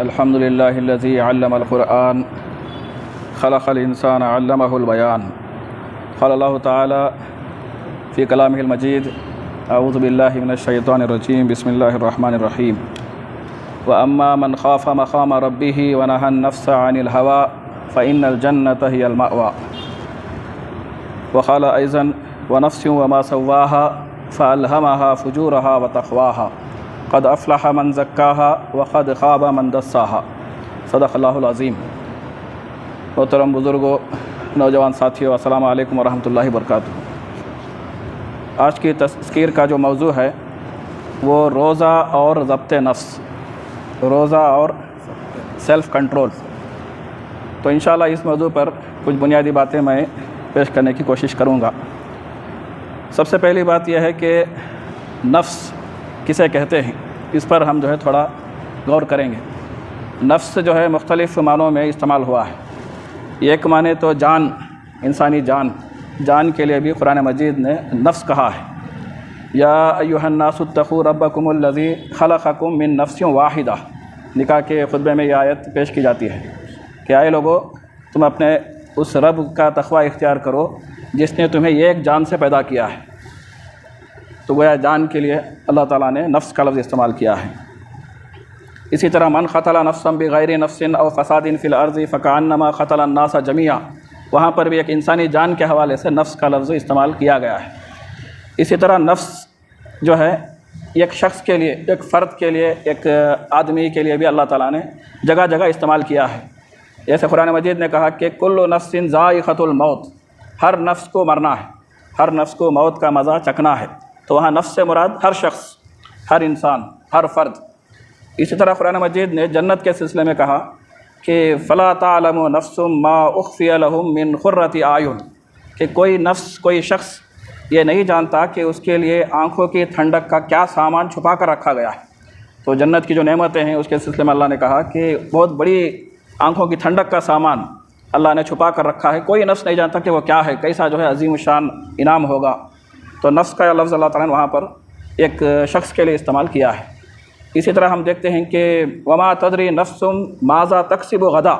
الحمد لله الذي علم القرآن خلق الإنسان علمه البيان. قال الله تعالى في كلامه المجيد: أعوذ بالله من الشيطان الرجيم، بسم الله الرحمن الرحيم. وأما من خاف مقام ربه ونهى النفس عن الهوى فإن الجنة هي المأوى. وقال أيضا: ونفس وما سواها فألهمها فجورها وتقواها قد افلح من زکاها وقد خاب من دساها. صدق اللہ العظیم. محترم بزرگوں، نوجوان ساتھیوں، السلام علیکم ورحمۃ اللہ وبرکاتہ. آج کی تذکیر کا جو موضوع ہے وہ روزہ اور ضبط نفس، روزہ اور سیلف کنٹرول. تو انشاءاللہ اس موضوع پر کچھ بنیادی باتیں میں پیش کرنے کی کوشش کروں گا. سب سے پہلی بات یہ ہے کہ نفس کسے کہتے ہیں، اس پر ہم تھوڑا غور کریں گے. نفس ہے مختلف معنوں میں استعمال ہوا ہے. ایک معنی تو جان، انسانی جان کے لیے بھی قرآن مجید نے نفس کہا ہے. یا ایھا الناس اتقوا ربکم الذی خلقکم من نفس واحدہ. نکاح کے خطبے میں یہ آیت پیش کی جاتی ہے کہ اے لوگو، تم اپنے اس رب کا تقوی اختیار کرو جس نے تمہیں ایک جان سے پیدا کیا ہے. تو گویا جان کے لیے اللہ تعالیٰ نے نفس کا لفظ استعمال کیا ہے. اسی طرح من قتل نفسا بغیر نفس او فساد فی الارض فکأنما قتل الناس جمیعا، وہاں پر بھی ایک انسانی جان کے حوالے سے نفس کا لفظ استعمال کیا گیا ہے. اسی طرح نفس ہے ایک شخص کے لیے، ایک فرد کے لیے، ایک آدمی کے لیے بھی اللہ تعالیٰ نے جگہ جگہ استعمال کیا ہے. جیسے قرآن مجید نے کہا کہ کل نفس ذائقۃ الموت، ہر نفس کو مرنا ہے، ہر نفس کو موت کا مزہ چکھنا ہے. تو وہاں نفس سے مراد ہر شخص، ہر انسان، ہر فرد. اسی طرح قرآن مجید نے جنت کے سلسلے میں کہا کہ فلا تعلم نفس ما اخفی لهم من قرۃ اعین، کہ کوئی نفس، کوئی شخص یہ نہیں جانتا کہ اس کے لیے آنکھوں کی ٹھنڈک کا کیا سامان چھپا کر رکھا گیا ہے. تو جنت کی جو نعمتیں ہیں اس کے سلسلے میں اللہ نے کہا کہ بہت بڑی آنکھوں کی ٹھنڈک کا سامان اللہ نے چھپا کر رکھا ہے. کوئی نفس نہیں جانتا کہ وہ کیا ہے، کیسا عظیم الشان انعام ہوگا. تو نفس کا لفظ اللہ تعالیٰ نے وہاں پر ایک شخص کے لیے استعمال کیا ہے. اسی طرح ہم دیکھتے ہیں کہ وما تدری نفس ماذا تکسب غدا،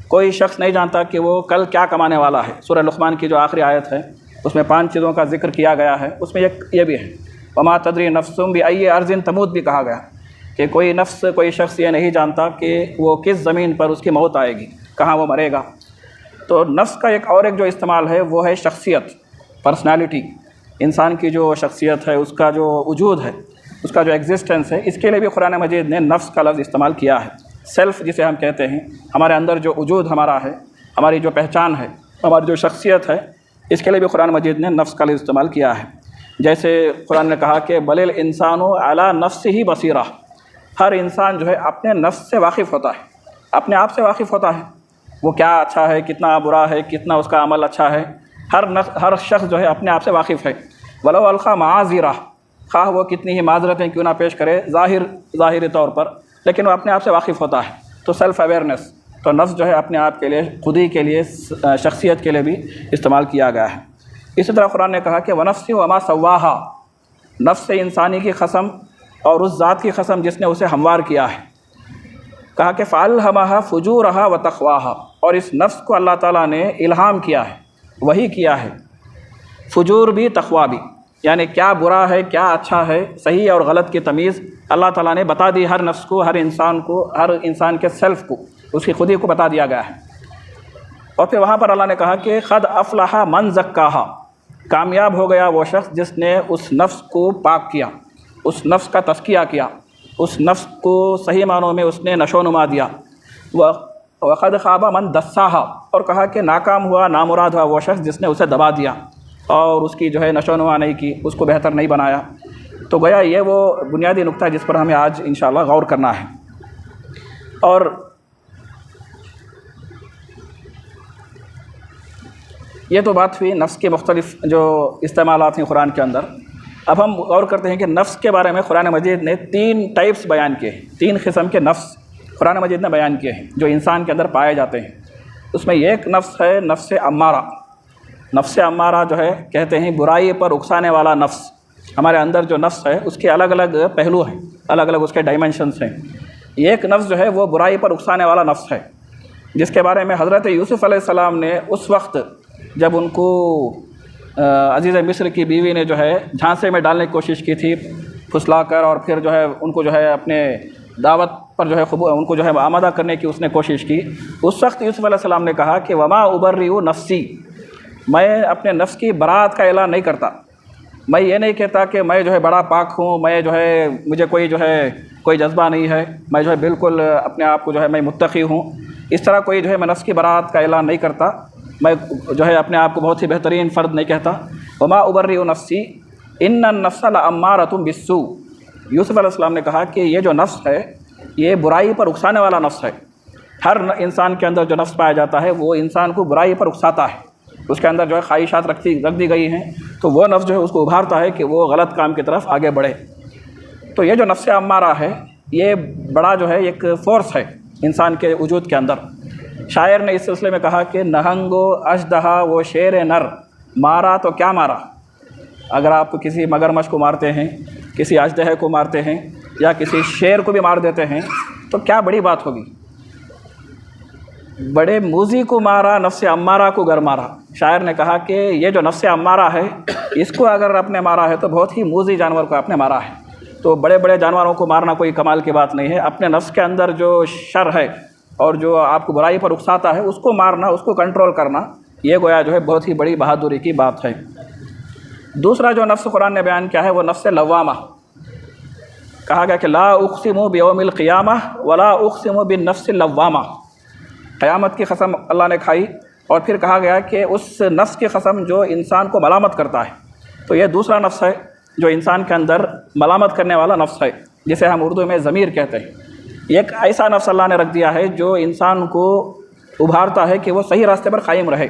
کوئی شخص نہیں جانتا کہ وہ کل کیا کمانے والا ہے. سورہ لقمان کی جو آخری آیت ہے اس میں 5 چیزوں کا ذکر کیا گیا ہے. اس میں یہ بھی ہے وما تدری نفس بأی ارض تموت بھی کہا گیا کہ کوئی نفس، کوئی شخص یہ نہیں جانتا کہ وہ کس زمین پر اس کی موت آئے گی، کہاں وہ مرے گا. تو نفس کا ایک جو استعمال ہے وہ ہے شخصیت، پرسنالٹی. انسان کی جو شخصیت ہے، اس کا جو وجود ہے، اس کا جو ایگزسٹنس ہے، اس کے لیے بھی قرآن مجید نے نفس کا لفظ استعمال کیا ہے. سیلف جسے ہم کہتے ہیں، ہمارے اندر جو وجود ہمارا ہے، ہماری جو پہچان ہے، ہماری جو شخصیت ہے، اس کے لیے بھی قرآن مجید نے نفس کا لفظ استعمال کیا ہے. جیسے قرآن نے کہا کہ بل الانسان علی نفسہ بصیرہ، ہر انسان اپنے نفس سے واقف ہوتا ہے، اپنے آپ سے واقف ہوتا ہے. وہ کیا اچھا ہے، کتنا برا ہے، کتنا اس کا عمل اچھا ہے، ہر شخص اپنے آپ سے واقف ہے. ولو القیٰ معاذرہ، خواہ وہ کتنی ہی معذرتیں کیوں نہ پیش کرے ظاہری طور پر، لیکن وہ اپنے آپ سے واقف ہوتا ہے. تو سیلف اویئرنیس، تو نفس اپنے آپ کے لیے، خودی کے لیے، شخصیت کے لیے بھی استعمال کیا گیا ہے. اسی طرح قرآن نے کہا کہ ونفس وما سواہا، نفس انسانی کی قسم اور اس ذات کی قسم جس نے اسے ہموار کیا ہے. کہا کہ فالہمہا فجورہا وتقواہا، اور اس نفس کو اللہ تعالیٰ نے الہام کیا ہے، وہی کیا ہے. فجور بھی، تقویٰ بھی، یعنی کیا برا ہے، کیا اچھا ہے، صحیح اور غلط کی تمیز اللہ تعالیٰ نے بتا دی. ہر نفس کو، ہر انسان کو، ہر انسان کے سیلف کو، اس کی خودی کو بتا دیا گیا ہے. اور پھر وہاں پر اللہ نے کہا کہ قد افلح من زکاہا، کامیاب ہو گیا وہ شخص جس نے اس نفس کو پاک کیا، اس نفس کا تزکیہ کیا، اس نفس کو صحیح معنوں میں اس نے نشو و نما دیا. وقد خاب من دساہا، اور کہا کہ ناکام ہوا، نامراد ہوا وہ شخص جس نے اسے دبا دیا اور اس کی نشو و نما نہیں کی، اس کو بہتر نہیں بنایا. تو گویا یہ وہ بنیادی نقطہ ہے جس پر ہمیں آج انشاءاللہ غور کرنا ہے. اور یہ تو بات ہوئی نفس کے مختلف جو استعمالات ہیں قرآن کے اندر. اب ہم غور کرتے ہیں کہ نفس کے بارے میں قرآن مجید نے 3 ٹائپس بیان کیے ہیں، 3 قسم کے نفس قرآن مجید نے بیان کیے ہیں جو انسان کے اندر پائے جاتے ہیں. اس میں ایک نفس ہے نفس امارہ. نفس امارہ کہتے ہیں برائی پر اکسانے والا نفس. ہمارے اندر جو نفس ہے اس کے الگ الگ پہلو ہیں، الگ الگ اس کے ڈائمنشنس ہیں. ایک نفس جو ہے وہ برائی پر اکسانے والا نفس ہے، جس کے بارے میں حضرت یوسف علیہ السلام نے اس وقت جب ان کو عزیز مصر کی بیوی نے جو ہے جھانسے میں ڈالنے کی کوشش کی تھی پھسلا کر، اور پھر جو ہے ان کو جو ہے اپنے دعوت پر جو ہے ان کو جو ہے آمادہ کرنے کی اس نے کوشش کی، اس وقت یوسف علیہ السلام نے کہا کہ وما ابرئ نفسی، میں اپنے نفس کی برات کا اعلان نہیں کرتا، میں یہ نہیں کہتا کہ میں جو ہے بڑا پاک ہوں، میں جو ہے مجھے کوئی جذبہ نہیں ہے، میں جو ہے بالکل اپنے آپ کو جو ہے میں متقی ہوں، اس طرح کوئی جو ہے میں نفس کی برات کا اعلان نہیں کرتا، میں جو ہے اپنے آپ کو بہت ہی بہترین فرد نہیں کہتا۔ وما ابرئ نفسی ان النفس لامارۃ بالسوء، یوسف علیہ السلام نے کہا کہ یہ جو نفس ہے یہ برائی پر اکسانے والا نفس ہے، ہر انسان کے اندر جو نفس پایا جاتا ہے وہ انسان کو برائی پر اکساتا ہے، اس کے اندر جو ہے خواہشات رکھ دی گئی ہیں، تو وہ نفس جو ہے اس کو ابھارتا ہے کہ وہ غلط کام کی طرف آگے بڑھے۔ تو یہ جو نفس امارہ ہے یہ بڑا جو ہے ایک فورس ہے انسان کے وجود کے اندر۔ شاعر نے اس سلسلے میں کہا کہ نہنگ و اژدہا وہ شیر نر، مارا تو کیا مارا، اگر آپ کسی مگرمچھ کو مارتے ہیں، کسی اژدہے کو مارتے ہیں، یا کسی شیر کو بھی مار دیتے ہیں تو کیا بڑی بات ہوگی، بڑے موذی کو مارا نفس امارہ کو گر مارا۔ شاعر نے کہا کہ یہ جو نفس امارہ ہے اس کو اگر آپ نے مارا ہے تو بہت ہی موذی جانور کو آپ نے مارا ہے۔ تو بڑے بڑے جانوروں کو مارنا کوئی کمال کی بات نہیں ہے، اپنے نفس کے اندر جو شر ہے اور جو آپ کو برائی پر اکساتا ہے اس کو مارنا، اس کو کنٹرول کرنا، یہ گویا جو ہے بہت ہی بڑی بہادری کی بات ہے۔ دوسرا جو نفس قرآن نے بیان کیا ہے وہ نفس لوامہ، کہا گیا کہ لا اقسم بیوم القیامہ ولا اقسم بالنفس اللوامہ، قیامت کی قسم اللہ نے کھائی، اور پھر کہا گیا کہ اس نفس کی قسم جو انسان کو ملامت کرتا ہے۔ تو یہ دوسرا نفس ہے جو انسان کے اندر ملامت کرنے والا نفس ہے، جسے ہم اردو میں ضمیر کہتے ہیں۔ ایک ایسا نفس اللہ نے رکھ دیا ہے جو انسان کو ابھارتا ہے کہ وہ صحیح راستے پر قائم رہے،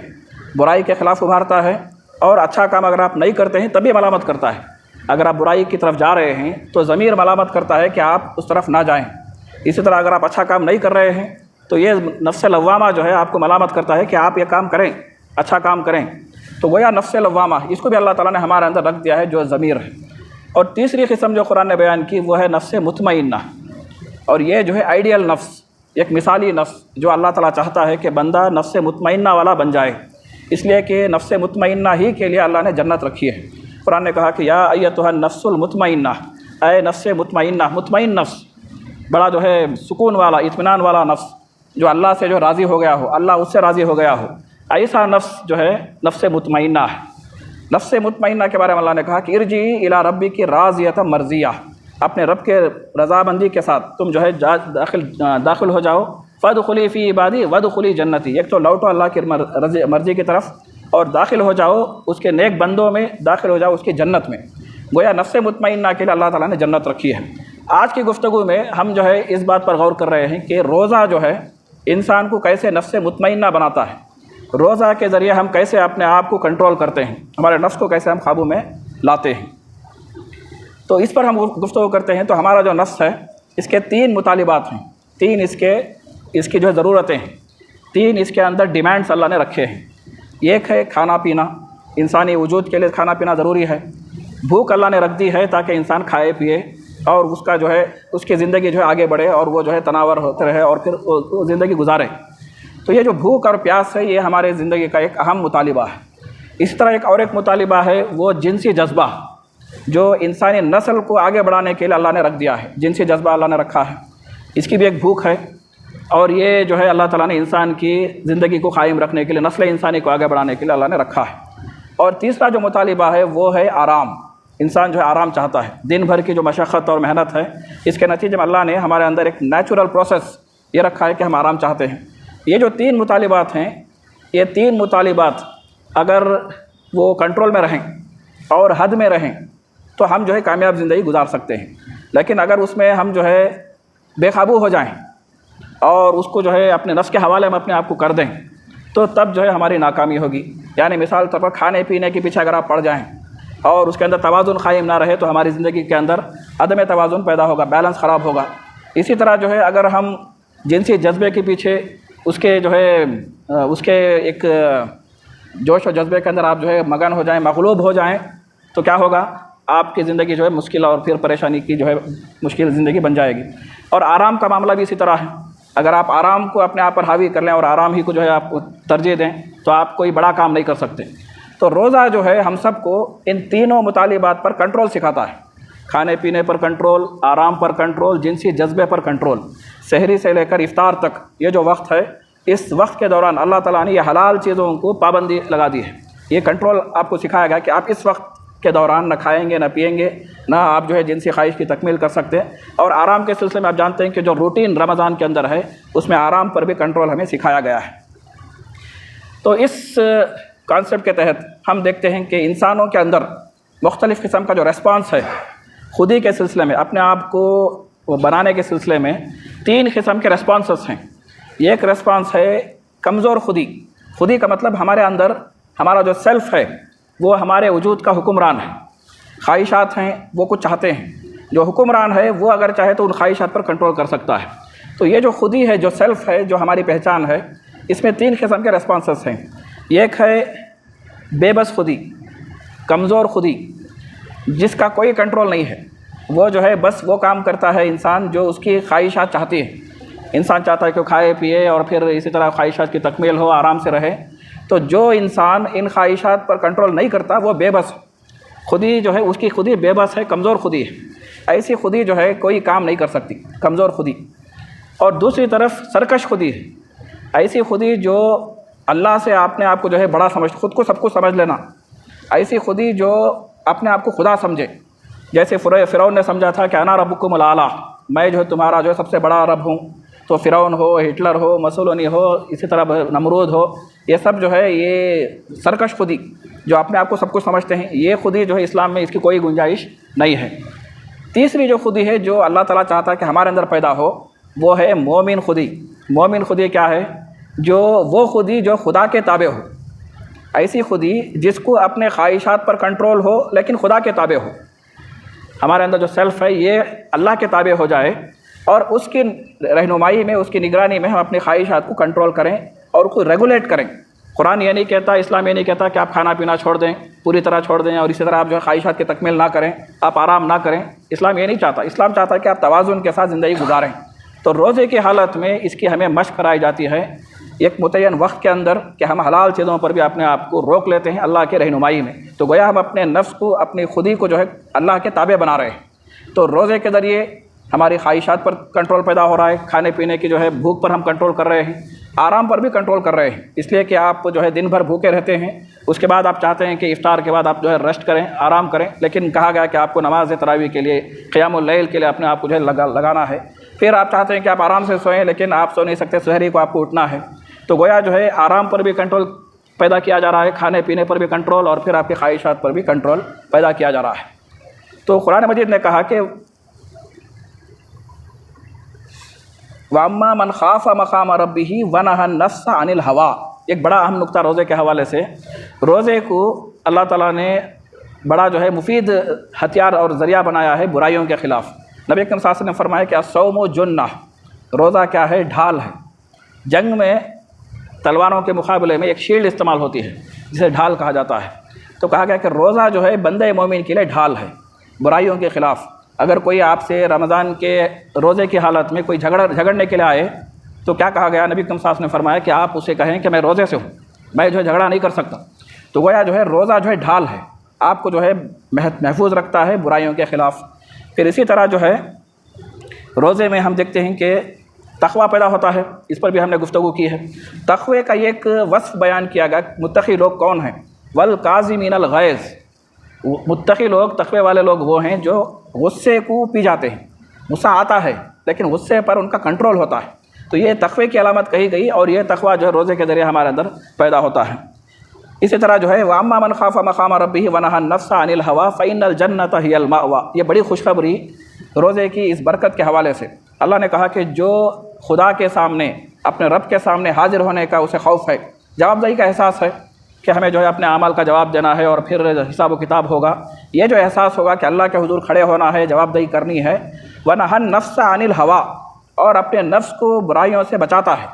برائی کے خلاف ابھارتا ہے، اور اچھا کام اگر آپ نہیں کرتے ہیں تبھی ملامت کرتا ہے۔ اگر آپ برائی کی طرف جا رہے ہیں تو ضمیر ملامت کرتا ہے کہ آپ اس طرف نہ جائیں، اسی طرح اگر آپ اچھا کام نہیں کر رہے ہیں تو یہ نفس لوامہ جو ہے آپ کو ملامت کرتا ہے کہ آپ یہ کام کریں، اچھا کام کریں۔ تو گویا نفس لوامہ اس کو بھی اللہ تعالیٰ نے ہمارے اندر رکھ دیا ہے جو ضمیر ہے۔ اور تیسری قسم جو قرآن نے بیان کی وہ ہے نفس مطمئنہ، اور یہ جو ہے آئیڈیل نفس، ایک مثالی نفس جو اللہ تعالیٰ چاہتا ہے کہ بندہ نفس مطمئنہ والا بن جائے، اس لیے کہ نفس مطمئنہ ہی کے لیے اللہ نے جنت رکھی ہے۔ قرآن نے کہا کہ یا ایتھا النفس المطمئنہ، اے نفس مطمئنہ، مطمئن نفس، بڑا جو ہے سکون والا، اطمینان والا نفس، جو اللہ سے جو راضی ہو گیا ہو، اللہ اس سے راضی ہو گیا ہو، ایسا نفس جو ہے نفس مطمئنہ ہے۔ نفس مطمئنہ کے بارے میں اللہ نے کہا کہ ارجعی الی ربک راضیۃ مرضیہ، اپنے رب کے رضامندی کے ساتھ تم جو ہے داخل ہو جاؤ، فادخلی فی عبادی وادخلی جنتی، ایک تو لوٹو اللہ کی مرضی کی طرف اور داخل ہو جاؤ اس کے نیک بندوں میں، داخل ہو جاؤ اس کی جنت میں۔ گویا نفس مطمئنہ کے لیے اللہ تعالیٰ نے جنت رکھی ہے۔ آج کی گفتگو میں ہم جو ہے اس بات پر غور کر رہے ہیں کہ روزہ جو ہے انسان کو کیسے نفس مطمئنہ بناتا ہے، روزہ کے ذریعے ہم کیسے اپنے آپ کو کنٹرول کرتے ہیں، ہمارے نفس کو کیسے ہم قابو میں لاتے ہیں۔ تو اس پر ہم گفتگو کرتے ہیں۔ تو ہمارا جو نفس ہے اس کے تین مطالبات ہیں، تین اس کی جو ضرورتیں ہیں، تین اس کے اندر ڈیمانڈس اللہ نے رکھے ہیں۔ ایک ہے کھانا پینا، انسانی وجود کے لیے کھانا پینا ضروری ہے، بھوک اللہ نے رکھ دی ہے تاکہ انسان کھائے پیے اور اس کا جو ہے اس کی زندگی جو ہے آگے بڑھے اور وہ جو ہے تناور ہوتے رہے اور پھر وہ زندگی گزارے۔ تو یہ جو بھوک اور پیاس ہے یہ ہمارے زندگی کا ایک اہم مطالبہ ہے۔ اس طرح ایک مطالبہ ہے وہ جنسی جذبہ، جو انسانی نسل کو آگے بڑھانے کے لیے اللہ نے رکھ دیا ہے، جنسی جذبہ اللہ نے رکھا ہے، اس کی بھی ایک بھوک ہے، اور یہ جو ہے اللہ تعالیٰ نے انسان کی زندگی کو قائم رکھنے کے لیے، نسل انسانی کو آگے بڑھانے کے لیے اللہ نے رکھا ہے۔ اور تیسرا جو مطالبہ ہے وہ ہے آرام، انسان جو ہے آرام چاہتا ہے، دن بھر کی جو مشقت اور محنت ہے اس کے نتیجے میں اللہ نے ہمارے اندر ایک نیچرل پروسیس یہ رکھا ہے کہ ہم آرام چاہتے ہیں۔ یہ جو تین مطالبات ہیں، یہ تین مطالبات اگر وہ کنٹرول میں رہیں اور حد میں رہیں تو ہم جو ہے کامیاب زندگی گزار سکتے ہیں، لیکن اگر اس میں ہم جو ہے بے قابو ہو جائیں اور اس کو جو ہے اپنے نفس کے حوالے میں اپنے آپ کو کر دیں تو تب جو ہے ہماری ناکامی ہوگی۔ یعنی مثال طور پر کھانے پینے کے پیچھے اگر آپ پڑ جائیں اور اس کے اندر توازن قائم نہ رہے تو ہماری زندگی کے اندر عدم توازن پیدا ہوگا، بیلنس خراب ہوگا۔ اسی طرح جو ہے اگر ہم جنسی جذبے کے پیچھے اس کے جو ہے اس کے ایک جوش و جذبے کے اندر آپ جو ہے مگن ہو جائیں، مغلوب ہو جائیں تو کیا ہوگا؟ آپ کی زندگی جو ہے مشکل اور پھر پریشانی کی جو ہے مشکل زندگی بن جائے گی۔ اور آرام کا معاملہ بھی اسی طرح ہے، اگر آپ آرام کو اپنے آپ پر حاوی کر لیں اور آرام ہی کو جو ہے آپ کو ترجیح دیں تو آپ کوئی بڑا کام نہیں کر سکتے۔ تو روزہ جو ہے ہم سب کو ان تینوں مطالبات پر کنٹرول سکھاتا ہے، کھانے پینے پر کنٹرول، آرام پر کنٹرول، جنسی جذبے پر کنٹرول۔ سحری سے لے کر افطار تک یہ جو وقت ہے، اس وقت کے دوران اللہ تعالیٰ نے یہ حلال چیزوں کو پابندی لگا دی ہے۔ یہ کنٹرول آپ کو سکھایا گیا کہ آپ اس وقت کے دوران نہ کھائیں گے، نہ پئیں گے، نہ آپ جو ہے جنسی خواہش کی تکمیل کر سکتے۔ اور آرام کے سلسلے میں آپ جانتے ہیں کہ جو روٹین رمضان کے اندر ہے اس میں آرام پر بھی کنٹرول ہمیں سکھایا گیا ہے۔ تو اس کانسیپٹ کے تحت ہم دیکھتے ہیں کہ انسانوں کے اندر مختلف قسم کا جو ریسپانس ہے خودی کے سلسلے میں، اپنے آپ کو بنانے کے سلسلے میں 3 قسم کے ریسپانسز ہیں۔ ایک ریسپانس ہے کمزور خودی۔ خودی کا مطلب ہمارے اندر ہمارا جو سیلف ہے وہ ہمارے وجود کا حکمران ہے، خواہشات ہیں وہ کچھ چاہتے ہیں، جو حکمران ہے وہ اگر چاہے تو ان خواہشات پر کنٹرول کر سکتا ہے۔ تو یہ جو خودی ہے، جو سیلف ہے، جو ہماری پہچان ہے، اس میں 3 قسم کے ریسپانسز ہیں۔ ایک ہے بے بس خودی، کمزور خودی، جس کا کوئی کنٹرول نہیں ہے، وہ جو ہے بس وہ کام کرتا ہے انسان جو اس کی خواہشات چاہتی ہے۔ انسان چاہتا ہے کہ وہ کھائے پیے اور پھر اسی طرح خواہشات کی تکمیل ہو، آرام سے رہے۔ تو جو انسان ان خواہشات پر کنٹرول نہیں کرتا وہ بے بس خودی جو ہے، اس کی خودی بے بس ہے، کمزور خودی ہے۔ ایسی خودی جو ہے کوئی کام نہیں کر سکتی، کمزور خودی۔ اور دوسری طرف سرکش خودی ہے، ایسی خودی جو اللہ سے اپنے آپ کو جو ہے بڑا خود کو سب کچھ سمجھ لینا، ایسی خودی جو اپنے آپ کو خدا سمجھے، جیسے فرعون نے سمجھا تھا کہ انا ربکم الاعلیٰ، میں جو ہے تمہارا جو ہے سب سے بڑا رب ہوں۔ تو فرعون ہو، ہٹلر ہو، مسولینی ہو، اسی طرح نمرود ہو، یہ سب جو ہے یہ سرکش خودی جو اپنے آپ کو سب کچھ سمجھتے ہیں، یہ خودی جو ہے اسلام میں اس کی کوئی گنجائش نہیں ہے۔ تیسری جو خودی ہے جو اللہ تعالیٰ چاہتا ہے کہ ہمارے اندر پیدا ہو، وہ ہے مومن خودی۔ مومن خودی کیا ہے؟ جو وہ خودی جو خدا کے تابع ہو، ایسی خودی جس کو اپنے خواہشات پر کنٹرول ہو لیکن خدا کے تابع ہو۔ ہمارے اندر جو سیلف ہے یہ اللہ کے تابع ہو جائے اور اس کی رہنمائی میں، اس کی نگرانی میں ہم اپنی خواہشات کو کنٹرول کریں اور اس کو ریگولیٹ کریں۔ قرآن یہ نہیں کہتا، اسلام یہ نہیں کہتا کہ آپ کھانا پینا چھوڑ دیں، پوری طرح چھوڑ دیں اور اسی طرح آپ جو ہے خواہشات کی تکمیل نہ کریں، آپ آرام نہ کریں۔ اسلام یہ نہیں چاہتا، اسلام چاہتا ہے کہ آپ توازن کے ساتھ زندگی گزاریں۔ تو روزے کی حالت میں اس کی ہمیں مشق کرائی جاتی ہے ایک متعین وقت کے اندر کہ ہم حلال چیزوں پر بھی اپنے آپ کو روک لیتے ہیں اللہ کے رہنمائی میں۔ تو گویا ہم اپنے نفس کو، اپنی خودی کو جو ہے اللہ کے تابع بنا رہے ہیں۔ تو روزے کے ذریعے ہماری خواہشات پر کنٹرول پیدا ہو رہا ہے، کھانے پینے کی جو ہے بھوک پر ہم کنٹرول کر رہے ہیں، آرام پر بھی کنٹرول کر رہے ہیں، اس لیے کہ آپ جو ہے دن بھر بھوکے رہتے ہیں، اس کے بعد آپ چاہتے ہیں کہ افطار کے بعد آپ جو ہے ریسٹ کریں، آرام کریں، لیکن کہا گیا کہ آپ کو نماز تراویح کے لیے، قیام اللیل کے لیے اپنے آپ کو جو ہے لگانا ہے۔ پھر آپ چاہتے ہیں کہ آپ آرام سے سوئیں، لیکن آپ سو نہیں سکتے، سحری کو آپ کو اٹھنا ہے۔ تو گویا جو ہے آرام پر بھی کنٹرول پیدا کیا جا رہا ہے، کھانے پینے پر بھی کنٹرول، اور پھر آپ کی خواہشات پر بھی کنٹرول پیدا کیا جا رہا ہے۔ تو قرآن مجید نے کہا کہ وَأَمَّا مَنْ خَافَ مَقَامَ رَبِّهِ وَنَهَى النَّفْسَ عَنِ الْهَوَىٰ، ایک بڑا اہم نقطہ روزے کے حوالے سے۔ روزے کو اللہ تعالیٰ نے بڑا جو ہے مفید ہتھیار اور ذریعہ بنایا ہے برائیوں کے خلاف۔ نبی اکرم صلی اللہ علیہ وسلم نے فرمایا کہ الصوم جنہ، روزہ کیا ہے؟ ڈھال ہے۔ جنگ میں تلواروں کے مقابلے میں ایک شیلڈ استعمال ہوتی ہے جسے ڈھال کہا جاتا ہے۔ تو کہا گیا کہ روزہ جو ہے بندے مومن کے لیے ڈھال ہے برائیوں کے خلاف۔ اگر کوئی آپ سے رمضان کے روزے کی حالت میں کوئی جھگڑنے کے لیے آئے تو کیا کہا گیا؟ نبی اکرم صلی اللہ علیہ وسلم نے فرمایا کہ آپ اسے کہیں کہ میں روزے سے ہوں، میں جو ہے جھگڑا نہیں کر سکتا۔ تو گویا جو ہے روزہ جو ہے ڈھال ہے، آپ کو جو ہے محفوظ رکھتا ہے برائیوں کے خلاف۔ پھر اسی طرح جو ہے روزے میں ہم دیکھتے ہیں کہ تقویٰ پیدا ہوتا ہے، اس پر بھی ہم نے گفتگو کی ہے۔ تقوی کا ایک وصف بیان کیا گیا، متقی لوگ کون ہیں؟ والکاظمین الغیظ، متقی لوگ، تقوی والے لوگ وہ ہیں جو غصے کو پی جاتے ہیں۔ غصہ آتا ہے لیکن غصے پر ان کا کنٹرول ہوتا ہے۔ تو یہ تقوی کی علامت کہی گئی، اور یہ تقوی جو ہے روزے کے ذریعے ہمارے اندر پیدا ہوتا ہے۔ اسی طرح جو ہے وَأَمَّا مَنْ خَافَ مَقَامَ رَبِّهِ وَنَهَى النَّفْسَ عَنِ الْهَوَىٰ فَإِنَّ الْجَنَّةَ هِيَ الْمَأْوَىٰ، یہ بڑی خوشخبری روزے کی اس برکت کے حوالے سے۔ اللہ نے کہا کہ جو خدا کے سامنے، اپنے رب کے سامنے حاضر ہونے کا اسے خوف ہے، جواب دہی کا احساس ہے کہ ہمیں جو ہے اپنے اعمال کا جواب دینا ہے اور پھر حساب و کتاب ہوگا، یہ جو احساس ہوگا کہ اللہ کے حضور کھڑے ہونا ہے، جواب دہی کرنی ہے۔ وَنَهَى النَّفْسَ عَنِ الْهَوَىٰ، اور اپنے نفس کو برائیوں سے بچاتا ہے،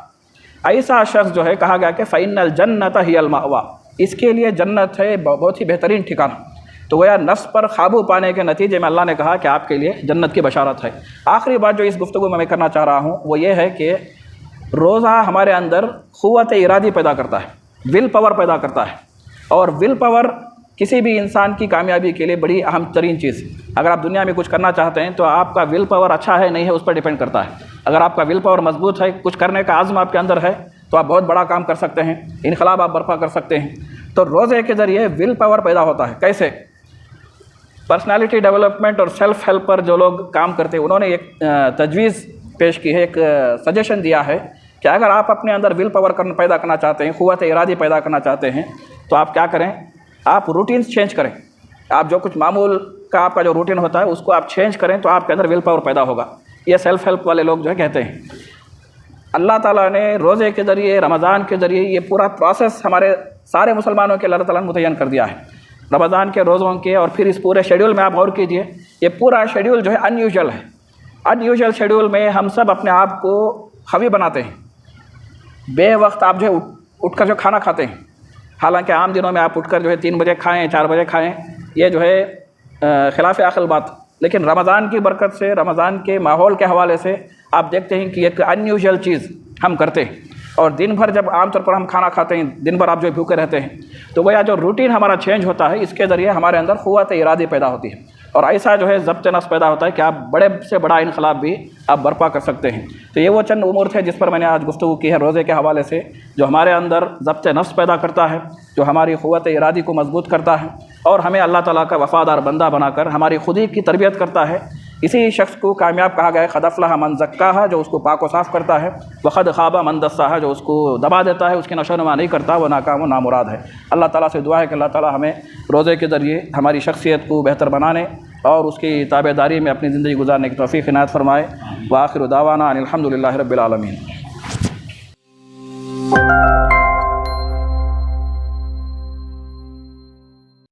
ایسا شخص جو ہے کہا گیا کہ فَإِنَّ الْجَنَّةَ هِيَ الْمَأْوَىٰ، اس کے لیے جنت ہے بہت ہی بہترین ٹھکانہ۔ تو گویا نفس پر قابو پانے کے نتیجے میں اللہ نے کہا کہ آپ کے لیے جنت کی بشارت ہے۔ آخری بات جو اس گفتگو میں کرنا چاہ رہا ہوں وہ یہ ہے کہ روزہ ہمارے اندر قوت ارادی پیدا کرتا ہے، ول پاور پیدا کرتا ہے، اور ول پاور کسی بھی انسان کی کامیابی کے لیے بڑی اہم ترین چیز۔ اگر آپ دنیا میں کچھ کرنا چاہتے ہیں تو آپ کا ول پاور اچھا ہے نہیں ہے اس پر ڈیپینڈ کرتا ہے۔ اگر آپ کا ول پاور مضبوط ہے، کچھ کرنے کا عزم آپ کے اندر ہے، تو آپ بہت بڑا کام کر سکتے ہیں، انقلاب آپ برپا کر سکتے ہیں۔ تو روزے کے ذریعے ول پاور پیدا ہوتا ہے۔ کیسے؟ پرسنالٹی ڈیولپمنٹ اور سیلف ہیلپ پر جو لوگ کام کرتے ہیں انہوں نے ایک تجویز پیش کی ہے، ایک سجیشن دیا ہے کہ اگر آپ اپنے اندر ول پاور پیدا کرنا چاہتے ہیں، قوت ارادی پیدا کرنا چاہتے ہیں، تو آپ کیا کریں؟ آپ روٹینز چینج کریں۔ آپ جو کچھ معمول کا آپ کا جو روٹین ہوتا ہے اس کو آپ چینج کریں تو آپ کے اندر ول پاور پیدا ہوگا۔ یہ سیلف ہیلپ والے لوگ جو ہے کہتے ہیں۔ اللہ تعالیٰ نے روزے کے ذریعے، رمضان کے ذریعے یہ پورا پروسیس ہمارے سارے مسلمانوں کے اللہ تعالیٰ نے متعین کر دیا ہے۔ رمضان کے روزوں کے اور پھر اس پورے شیڈول میں آپ غور کیجئے، یہ پورا شیڈول جو ہے ان یوزول ہے۔ ان یوزول شیڈول میں ہم سب اپنے آپ کو خوی بناتے ہیں۔ بے وقت آپ جو ہے اٹھ کر جو کھانا کھاتے ہیں، حالانکہ عام دنوں میں آپ اٹھ کر جو ہے 3 بجے کھائیں، 4 بجے کھائیں، یہ جو ہے خلاف عقل بات۔ لیکن رمضان کی برکت سے، رمضان کے ماحول کے حوالے سے آپ دیکھتے ہیں کہ ایک ان یوزول چیز ہم کرتے ہیں، اور دن بھر جب عام طور پر ہم کھانا کھاتے ہیں، دن بھر آپ جو بھوکے رہتے ہیں، تو گویا جو روٹین ہمارا چینج ہوتا ہے اس کے ذریعے ہمارے اندر قوت ارادی پیدا ہوتی ہے، اور ایسا جو ہے ضبط نفس پیدا ہوتا ہے کہ آپ بڑے سے بڑا انقلاب بھی آپ برپا کر سکتے ہیں۔ تو یہ وہ چند امور تھے جس پر میں نے آج گفتگو کی ہے روزے کے حوالے سے، جو ہمارے اندر ضبط نفس پیدا کرتا ہے، جو ہماری قوت ارادی کو مضبوط کرتا ہے، اور ہمیں اللہ تعالیٰ کا وفادار بندہ بنا کر ہماری خودی کی تربیت کرتا ہے۔ اسی شخص کو کامیاب کہا گیا ہے، قد افلح من زکاہا، جو اس کو پاک و صاف کرتا ہے، وقد خاب من دساہا، جو اس کو دبا دیتا ہے، اس کی نشو و نما نہیں کرتا، وہ ناکام و نامراد ہے۔ اللہ تعالیٰ سے دعا ہے کہ اللہ تعالیٰ ہمیں روزے کے ذریعے ہماری شخصیت کو بہتر بنانے اور اس کی تابع داری میں اپنی زندگی گزارنے کی توفیق عنایت فرمائے۔ وآخر دعوانا ان الحمد للہ رب العالمین۔